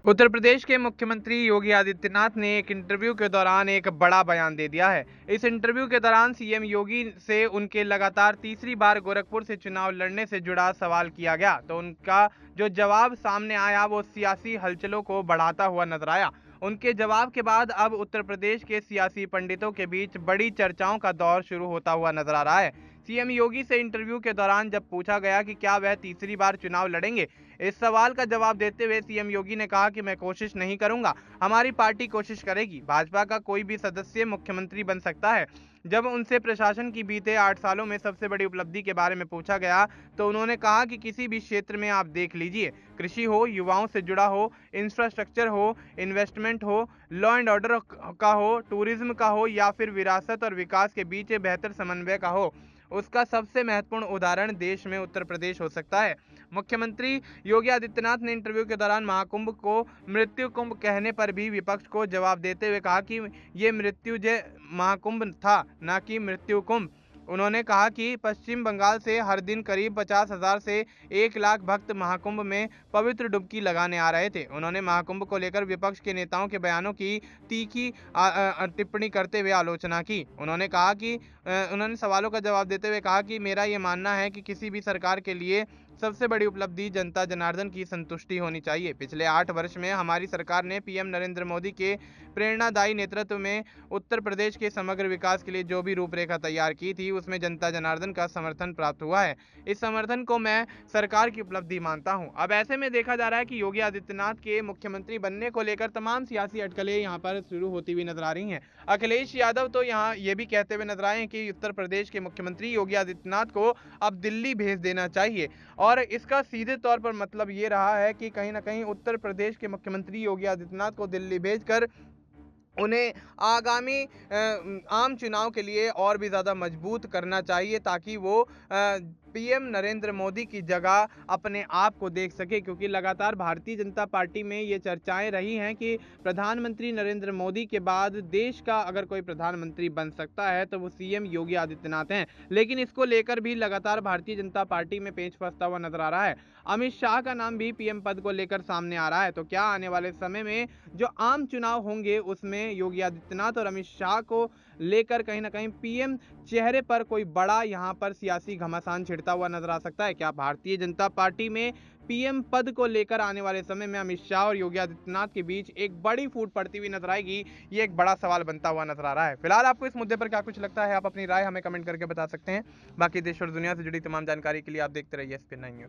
उत्तर प्रदेश के मुख्यमंत्री योगी आदित्यनाथ ने एक इंटरव्यू के दौरान एक बड़ा बयान दे दिया है। इस इंटरव्यू के दौरान सीएम योगी से उनके लगातार तीसरी बार गोरखपुर से चुनाव लड़ने से जुड़ा सवाल किया गया, तो उनका जो जवाब सामने आया वो सियासी हलचलों को बढ़ाता हुआ नजर आया। उनके जवाब के बाद अब उत्तर प्रदेश के सियासी पंडितों के बीच बड़ी चर्चाओं का दौर शुरू होता हुआ नजर आ रहा है। सीएम योगी से इंटरव्यू के दौरान जब पूछा गया कि क्या वह तीसरी बार चुनाव लड़ेंगे, इस सवाल का जवाब देते हुए सीएम योगी ने कहा कि मैं कोशिश नहीं करूंगा, हमारी पार्टी कोशिश करेगी। भाजपा का कोई भी सदस्य मुख्यमंत्री बन सकता है। जब उनसे प्रशासन की बीते 8 सालों में सबसे बड़ी उपलब्धि के बारे में पूछा गया, तो उन्होंने कहा कि किसी भी क्षेत्र में आप देख लीजिए, कृषि हो, युवाओं से जुड़ा हो, इंफ्रास्ट्रक्चर हो, इन्वेस्टमेंट हो, लॉ एंड ऑर्डर का हो, टूरिज्म का हो या फिर विरासत और विकास के बीच बेहतर समन्वय का हो, उसका सबसे महत्वपूर्ण उदाहरण देश में उत्तर प्रदेश हो सकता है। मुख्यमंत्री योगी आदित्यनाथ ने इंटरव्यू के दौरान महाकुंभ को मृत्यु कुंभ कहने पर भी विपक्ष को जवाब देते हुए कहा कि ये मृत्युजय महाकुंभ था, न कि मृत्यु कुंभ। उन्होंने कहा कि पश्चिम बंगाल से हर दिन करीब 50,000 से 1 लाख भक्त महाकुंभ में पवित्र डुबकी लगाने आ रहे थे। उन्होंने महाकुंभ को लेकर विपक्ष के नेताओं के बयानों की तीखी टिप्पणी करते हुए आलोचना की। उन्होंने सवालों का जवाब देते हुए कहा कि मेरा ये मानना है कि किसी भी सरकार के लिए सबसे बड़ी उपलब्धि जनता जनार्दन की संतुष्टि होनी चाहिए। पिछले 8 वर्ष में हमारी सरकार ने पीएम नरेंद्र मोदी के प्रेरणादायी नेतृत्व में उत्तर प्रदेश के समग्र विकास के लिए जो भी रूपरेखा तैयार की थी, उसमें जनता जनार्दन का समर्थन प्राप्त हुआ है। इस समर्थन को मैं सरकार की उपलब्धि मानता हूं। अब ऐसे में देखा जा रहा है कि योगी आदित्यनाथ के मुख्यमंत्री बनने को लेकर तमाम सियासी अटकलें यहाँ पर शुरू होती हुई नजर आ रही हैं। अखिलेश यादव तो यहाँ ये भी कहते हुए नजर आए हैं कि उत्तर प्रदेश के मुख्यमंत्री योगी आदित्यनाथ को अब दिल्ली भेज देना चाहिए, और इसका सीधे तौर पर मतलब ये रहा है कि कहीं ना कहीं उत्तर प्रदेश के मुख्यमंत्री योगी आदित्यनाथ को दिल्ली भेजकर उन्हें आगामी आम चुनाव के लिए और भी ज़्यादा मजबूत करना चाहिए, ताकि वो पीएम नरेंद्र मोदी की जगह अपने आप को देख सके। क्योंकि लगातार भारतीय जनता पार्टी में ये चर्चाएं रही हैं कि प्रधानमंत्री नरेंद्र मोदी के बाद देश का अगर कोई प्रधानमंत्री बन सकता है तो वो सीएम योगी आदित्यनाथ हैं। लेकिन इसको लेकर भी लगातार भारतीय जनता पार्टी में पेच फंसता हुआ नजर आ रहा है। अमित शाह का नाम भी पीएम पद को लेकर सामने आ रहा है। तो क्या आने वाले समय में जो आम चुनाव होंगे उसमें योगी आदित्यनाथ और अमित शाह को लेकर कहीं ना कहीं पीएम चेहरे पर कोई बड़ा यहां पर सियासी घमासान छिड़ता हुआ नजर आ सकता है? क्या भारतीय जनता पार्टी में पीएम पद को लेकर आने वाले समय में अमित शाह और योगी आदित्यनाथ के बीच एक बड़ी फूट पड़ती हुई नजर आएगी? ये एक बड़ा सवाल बनता हुआ नजर आ रहा है। फिलहाल आपको इस मुद्दे पर क्या कुछ लगता है? आप अपनी राय हमें कमेंट करके बता सकते हैं। बाकी देश और दुनिया से जुड़ी तमाम जानकारी के लिए आप देखते रहिए एसपी9 न्यूज।